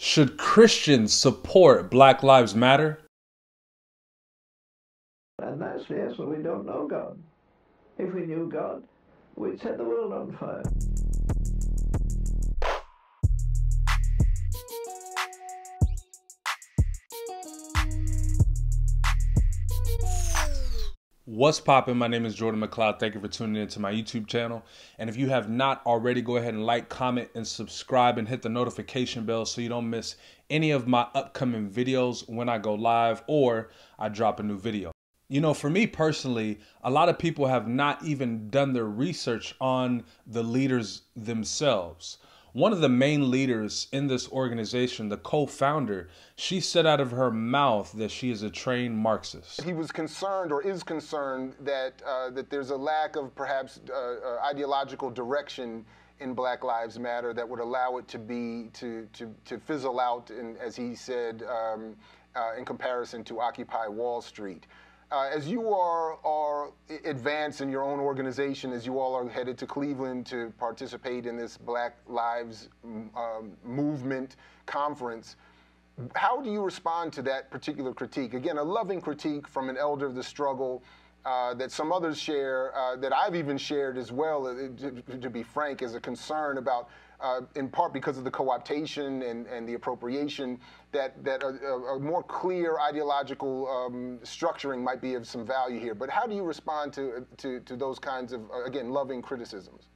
Should Christians support Black Lives Matter? And that's the answer. We don't know God. If we knew God, we'd set the world on fire. What's poppin'? My name is Jordan McLeod. Thank you for tuning into my YouTube channel. And if you have not already, go ahead and like, comment, and subscribe and hit the notification bell so you don't miss any of my upcoming videos when I go live or I drop a new video. You know, for me personally, a lot of people have not even done their research on the leaders themselves. One of the main leaders in this organization, the co-founder, she said out of her mouth that she is a trained Marxist. He was concerned, or is concerned, that that there's a lack of perhaps ideological direction in Black Lives Matter that would allow it to fizzle out, as he said, in comparison to Occupy Wall Street. As you are advanced in your own organization, as you all are headed to Cleveland to participate in this Black Lives Movement conference, how do you respond to that particular critique? Again, a loving critique from an elder of the struggle that some others share, that I've even shared as well, to be frank, as a concern about, in part because of the co-optation and the appropriation, that a more clear ideological structuring might be of some value here. But how do you respond to those kinds of, again, loving criticisms?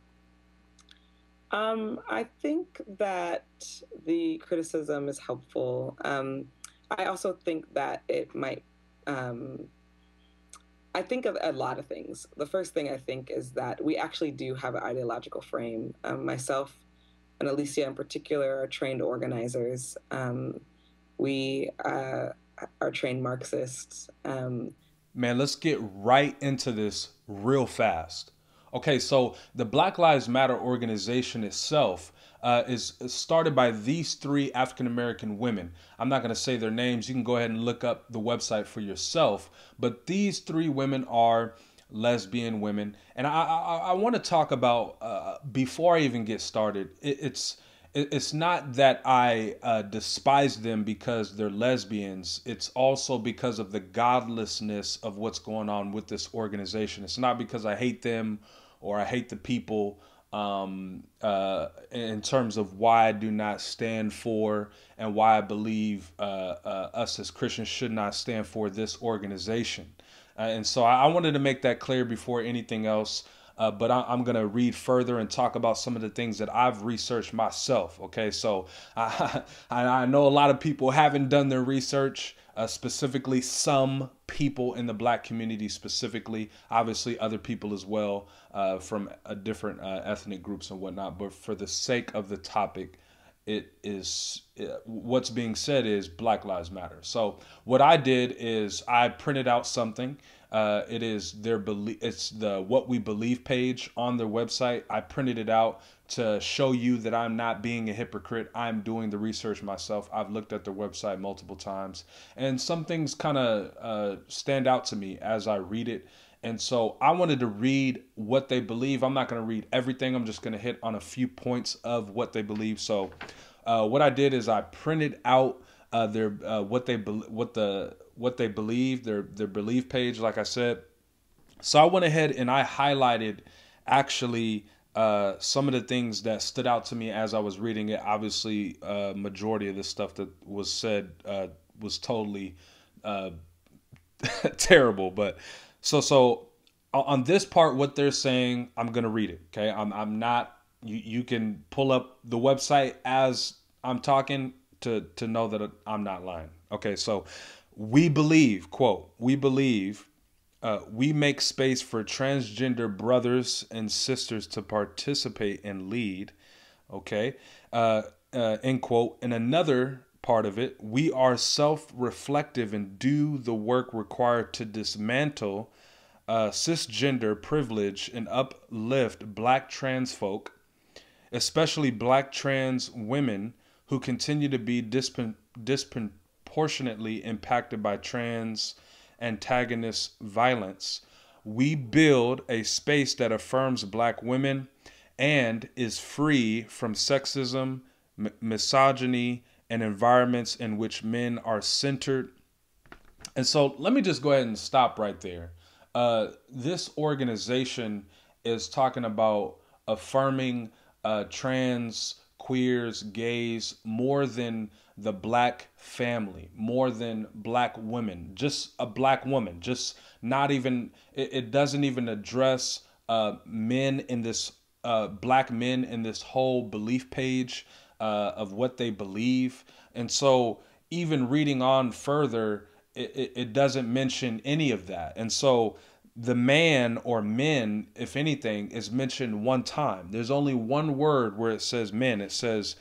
I think that the criticism is helpful. I also think that it might, I think of a lot of things. The first thing I think is that we actually do have an ideological frame. Myself and Alicia in particular are trained organizers. We are trained Marxists. Man, let's get right into this real fast. Okay, so the Black Lives Matter organization itself is started by these three African-American women. I'm not going to say their names. You can go ahead and look up the website for yourself. But these three women are lesbian women. And I want to talk about, before I even get started, it's not that I despise them because they're lesbians. It's also because of the godlessness of what's going on with this organization. It's not because I hate them or I hate the people in terms of why I do not stand for and why I believe us as Christians should not stand for this organization. And so I wanted to make that clear before anything else. But I'm going to read further and talk about some of the things that I've researched myself. Okay, so I know a lot of people haven't done their research, specifically some people in the Black community specifically, obviously other people as well from different ethnic groups and whatnot. But for the sake of the topic, what's being said is Black Lives Matter. So what I did is I printed out something. It is their belief. It's the What We Believe page on their website. I printed it out to show you that I'm not being a hypocrite. I'm doing the research myself. I've looked at their website multiple times, and some things kind of stand out to me as I read it. And so I wanted to read what they believe. I'm not going to read everything. I'm just going to hit on a few points of what they believe. So what I did is I printed out their what they believe, their belief page, like I said. So I went ahead and I highlighted actually some of the things that stood out to me as I was reading it. Obviously, majority of the stuff that was said was totally terrible. But so on this part, what they're saying, I'm gonna read it. Okay, I'm not. You can pull up the website as I'm talking to know that I'm not lying. Okay, so we believe, quote, we believe we make space for transgender brothers and sisters to participate and lead. Okay, end quote. And another part of it, we are self-reflective and do the work required to dismantle cisgender privilege and uplift Black trans folk, especially Black trans women who continue to be disproportionately impacted by trans antagonist violence. We build a space that affirms Black women and is free from sexism, misogyny, and environments in which men are centered. And so let me just go ahead and stop right there. This organization is talking about affirming trans, queers, gays more than the black family, more than black women, just a black woman, just not even, it doesn't even address men in this, black men in this whole belief page of what they believe. And so even reading on further, it doesn't mention any of that. And so the man or men, if anything, is mentioned one time. There's only one word where it says men. It says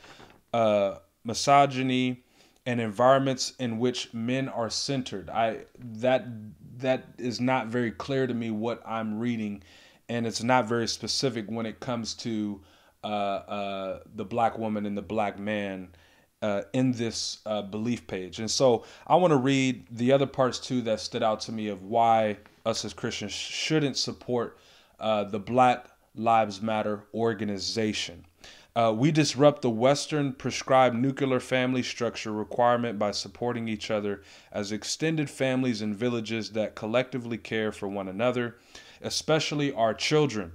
misogyny and environments in which men are centered. That is not very clear to me what I'm reading, and it's not very specific when it comes to the black woman and the black man in this belief page. And so I want to read the other parts too that stood out to me of why us as Christians shouldn't support the Black Lives Matter organization. We disrupt the Western prescribed nuclear family structure requirement by supporting each other as extended families and villages that collectively care for one another, especially our children.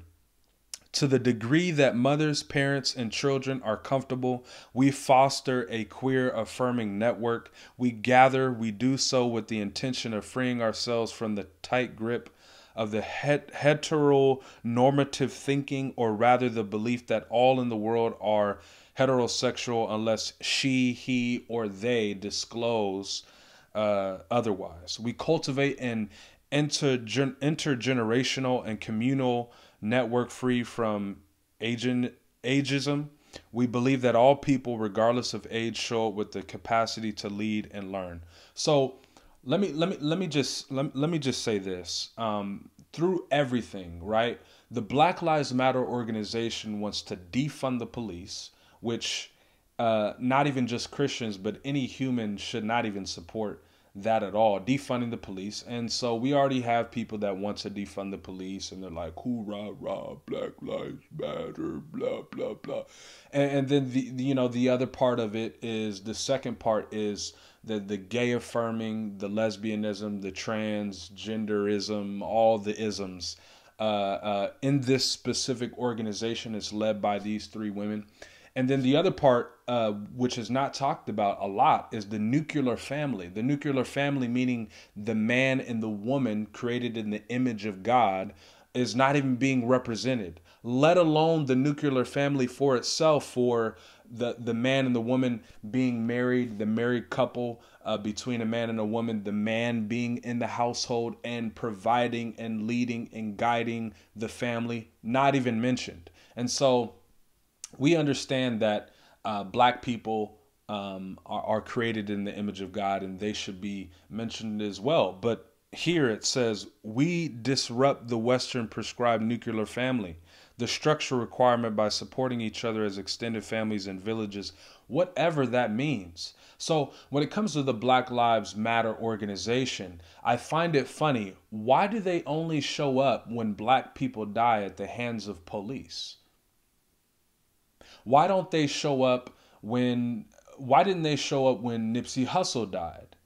To the degree that mothers, parents, and children are comfortable, we foster a queer affirming network. We do so with the intention of freeing ourselves from the tight grip of the heteronormative thinking, or rather the belief that all in the world are heterosexual unless she, he, or they disclose otherwise. We cultivate an intergenerational and communal network free from ageism. We believe that all people, regardless of age, show up with the capacity to lead and learn. So let me just say this. Through everything, right? The Black Lives Matter organization wants to defund the police, which not even just Christians, but any human should not even support that at all, defunding the police. And so we already have people that want to defund the police, and they're like, hoorah, rah, Black Lives Matter, blah, blah, blah. And then the other part of it is, the second part is the gay affirming, the lesbianism, the transgenderism, all the isms in this specific organization is led by these three women. And then the other part, which is not talked about a lot, is the nuclear family. The nuclear family, meaning the man and the woman created in the image of God, is not even being represented, let alone the nuclear family for itself, for the man and the woman being married, the married couple between a man and a woman, the man being in the household and providing and leading and guiding the family, not even mentioned. And so we understand that black people are created in the image of God, and they should be mentioned as well. But here it says, we disrupt the Western prescribed nuclear family, the structure requirement, by supporting each other as extended families and villages, whatever that means. So when it comes to the Black Lives Matter organization, I find it funny. Why do they only show up when black people die at the hands of police? Why didn't they show up when Nipsey Hussle died?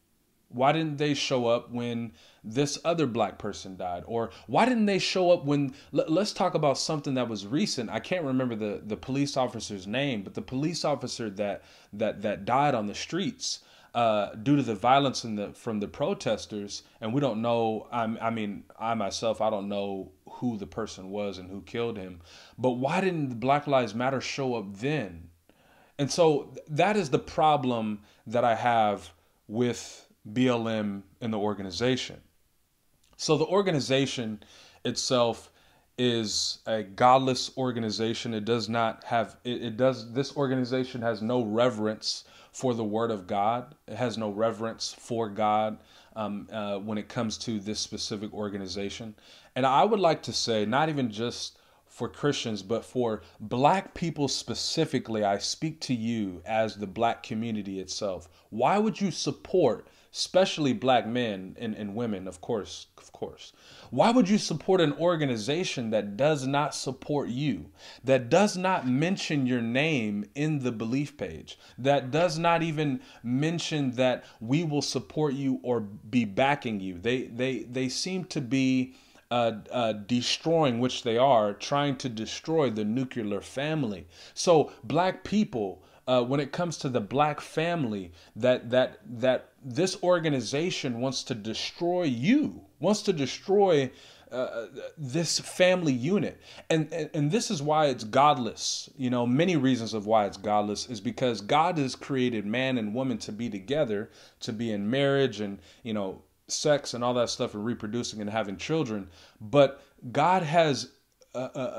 Why didn't they show up when this other black person died? Or why didn't they show up when, let's talk about something that was recent. I can't remember the police officer's name, but the police officer that died on the streets due to the violence from the protesters. And we don't know, I myself, I don't know who the person was and who killed him. But why didn't the Black Lives Matter show up then? And so that is the problem that I have with BLM and the organization. So the organization itself is a godless organization. It does not have, this organization has no reverence for the word of God. It has no reverence for God when it comes to this specific organization. And I would like to say, not even just for Christians, but for black people specifically, I speak to you as the black community itself. Why would you support, especially black men and women, of course, why would you support an organization that does not support you, that does not mention your name in the belief page, that does not even mention that we will support you or be backing you? They seem to be destroying, which they are, trying to destroy the nuclear family. So black people, when it comes to the black family, that this organization wants to destroy you, wants to destroy this family unit. And this is why it's godless. You know, many reasons of why it's godless is because God has created man and woman to be together, to be in marriage and, you know, sex and all that stuff and reproducing and having children. But God has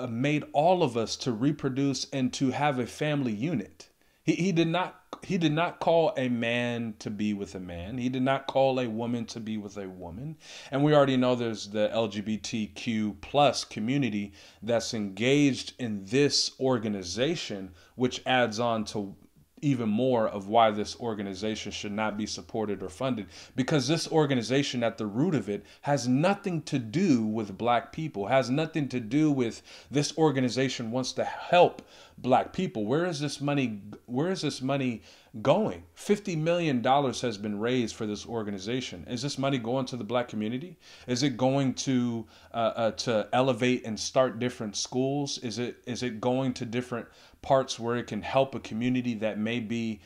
made all of us to reproduce and to have a family unit. He did not call a man to be with a man. He did not call a woman to be with a woman. And we already know there's the LGBTQ plus community that's engaged in this organization, which adds on to even more of why this organization should not be supported or funded, because this organization at the root of it has nothing to do with black people, has nothing to do with this organization wants to help black people. Where is this money going? $50 million has been raised for this organization. Is this money going to the black community? Is it going to elevate and start different schools? Is it going to different parts where it can help a community that may be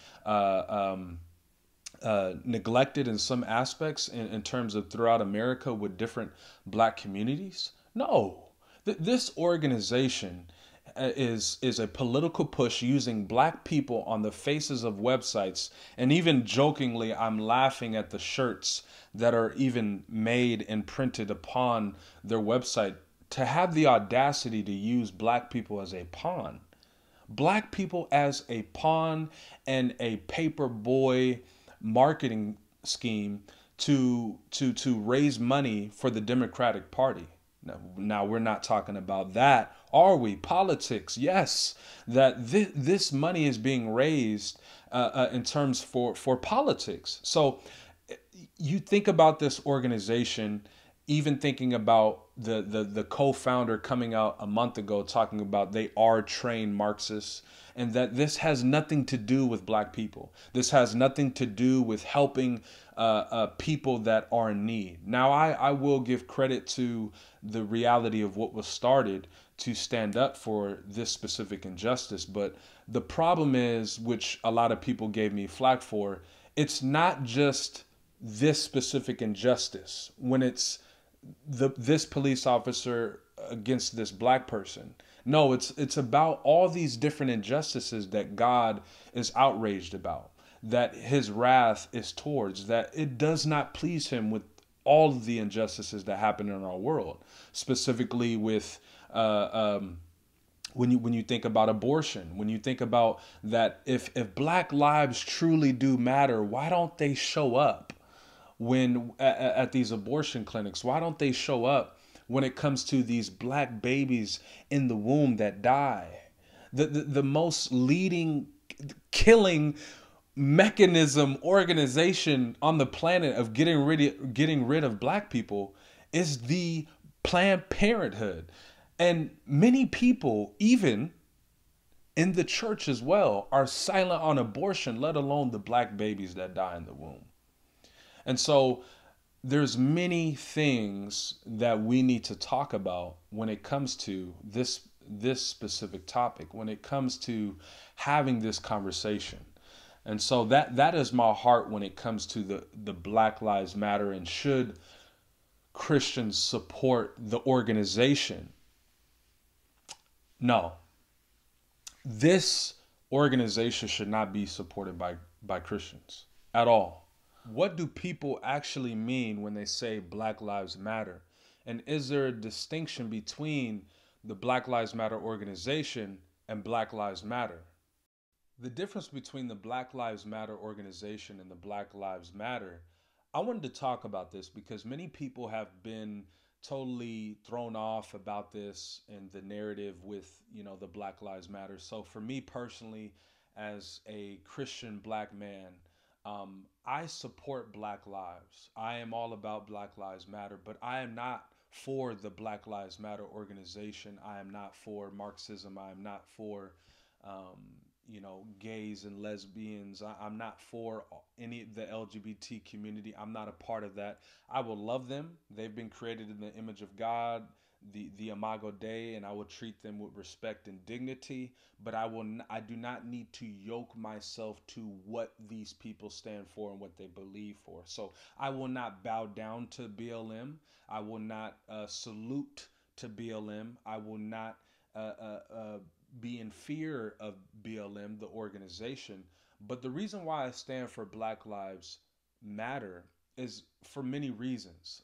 neglected in some aspects in terms of throughout America with different black communities? No. This organization is a political push using black people on the faces of websites. And even jokingly, I'm laughing at the shirts that are even made and printed upon their website to have the audacity to use black people as a pawn. Black people as a pawn and a paper boy marketing scheme to raise money for the Democratic Party. Now we're not talking about that, are we? Politics, yes. That this money is being raised in terms for politics. So you think about this organization, even thinking about the co-founder coming out a month ago talking about they are trained Marxists, and that this has nothing to do with black people. This has nothing to do with helping people that are in need. Now, I will give credit to the reality of what was started to stand up for this specific injustice. But the problem is, which a lot of people gave me flack for, it's not just this specific injustice. When it's this police officer against this black person. No, it's about all these different injustices that God is outraged about, that his wrath is towards, that it does not please him with all of the injustices that happen in our world, specifically with when you think about abortion, when you think about that if black lives truly do matter, why don't they show up when at these abortion clinics? Why don't they show up when it comes to these black babies in the womb that die? The most leading killing mechanism organization on the planet of getting rid of black people is the Planned Parenthood. And many people, even in the church as well, are silent on abortion, let alone the black babies that die in the womb. And so there's many things that we need to talk about when it comes to this specific topic, when it comes to having this conversation. And so that is my heart when it comes to the Black Lives Matter, and should Christians support the organization? No. This organization should not be supported by Christians at all. What do people actually mean when they say Black Lives Matter? And is there a distinction between the Black Lives Matter organization and Black Lives Matter? The difference between the Black Lives Matter organization and the Black Lives Matter, I wanted to talk about this because many people have been totally thrown off about this and the narrative with, the Black Lives Matter. So for me personally, as a Christian black man, I support Black lives. I am all about Black Lives Matter, but I am not for the Black Lives Matter organization. I am not for Marxism. I am not for gays and lesbians. I'm not for any of the LGBT community. I'm not a part of that. I will love them. They've been created in the image of God, the Imago Dei, and I will treat them with respect and dignity. But I do not need to yoke myself to what these people stand for and what they believe for. So I will not bow down to BLM. I will not salute to BLM. I will not be in fear of BLM, the organization. But the reason why I stand for Black Lives Matter is for many reasons.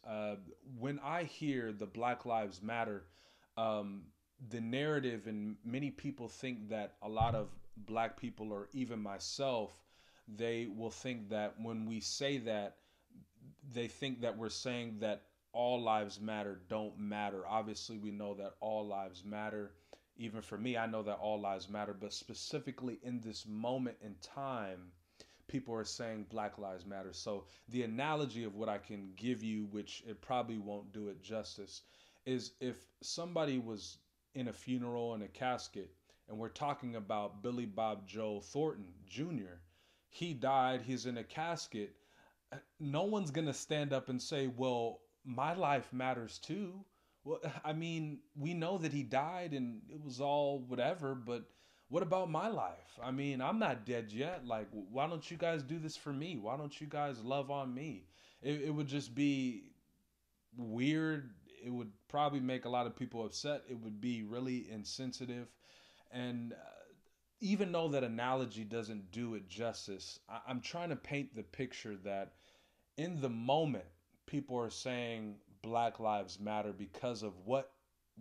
When I hear the Black Lives Matter, the narrative, and many people think that a lot of black people, or even myself, they will think that when we say that, they think that we're saying that all lives matter don't matter. Obviously, we know that all lives matter. Even for me, I know that all lives matter, but specifically in this moment in time, people are saying Black Lives Matter. So the analogy of what I can give you, which it probably won't do it justice, is if somebody was in a funeral in a casket, and we're talking about Billy Bob Joe Thornton Jr. He died, he's in a casket. No one's going to stand up and say, well, my life matters too. Well, I mean, we know that he died and it was all whatever, but what about my life? I mean, I'm not dead yet. Like, why don't you guys do this for me? Why don't you guys love on me? It would just be weird. It would probably make a lot of people upset. It would be really insensitive. And even though that analogy doesn't do it justice, I'm trying to paint the picture that in the moment, people are saying Black Lives Matter because of what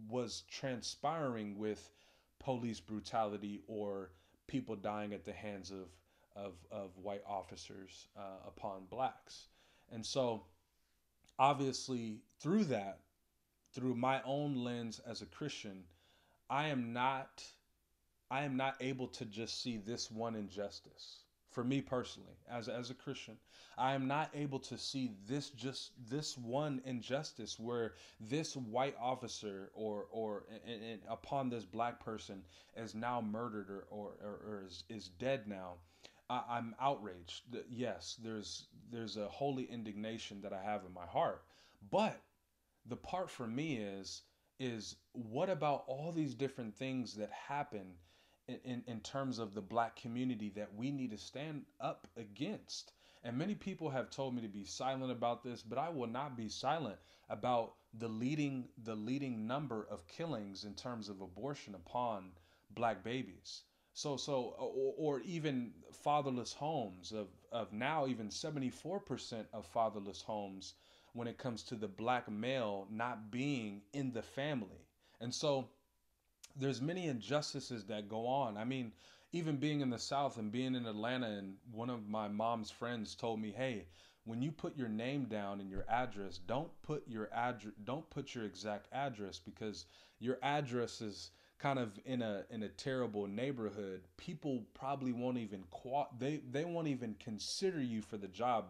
was transpiring with police brutality or people dying at the hands of white officers upon blacks. And so, obviously, through my own lens as a Christian, I am not I am not able to just see this one injustice. For me personally, as a Christian, I am not able to see this one injustice where this white officer and upon this black person is now murdered or is dead now. I'm outraged. Yes, there's a holy indignation that I have in my heart, but the part for me is what about all these different things that happen in terms of the black community that we need to stand up against. And many people have told me to be silent about this, but I will not be silent about the leading number of killings in terms of abortion upon black babies. Or even fatherless homes of now even 74% of fatherless homes when it comes to the black male not being in the family. And so there's many injustices that go on. I mean, even being in the South and being in Atlanta, and one of my mom's friends told me, "Hey, when you put your name down and your address, don't put your exact address because your address is kind of in a terrible neighborhood. People probably won't even they won't even consider you for the job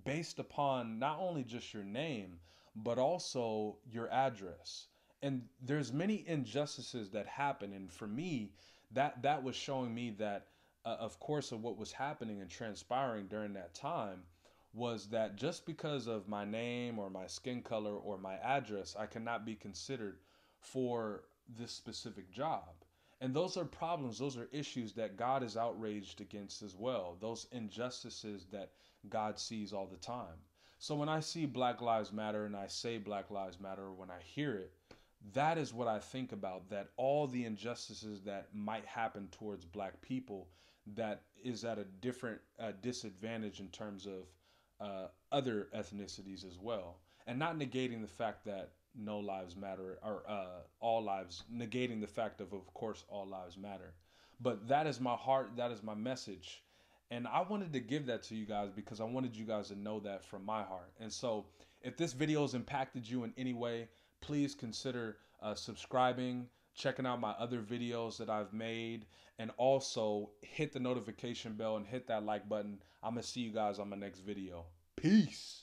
based upon not only just your name, but also your address." And there's many injustices that happen, and for me that was showing me that of course of what was happening and transpiring during that time was that just because of my name or my skin color or my address, I cannot be considered for this specific job. And those are problems, those are issues that God is outraged against as well. Those injustices that God sees all the time. So when I see Black Lives Matter and I say Black Lives Matter, or when I hear it, that is what I think about, that all the injustices that might happen towards black people that is at a different disadvantage in terms of other ethnicities as well. And not negating the fact that no lives matter or all lives, negating the fact of course, all lives matter. But that is my heart, that is my message. And I wanted to give that to you guys because I wanted you guys to know that from my heart. And so If this video has impacted you in any way, please consider subscribing, checking out my other videos that I've made, and also hit the notification bell and hit that like button. I'm going to see you guys on my next video. Peace.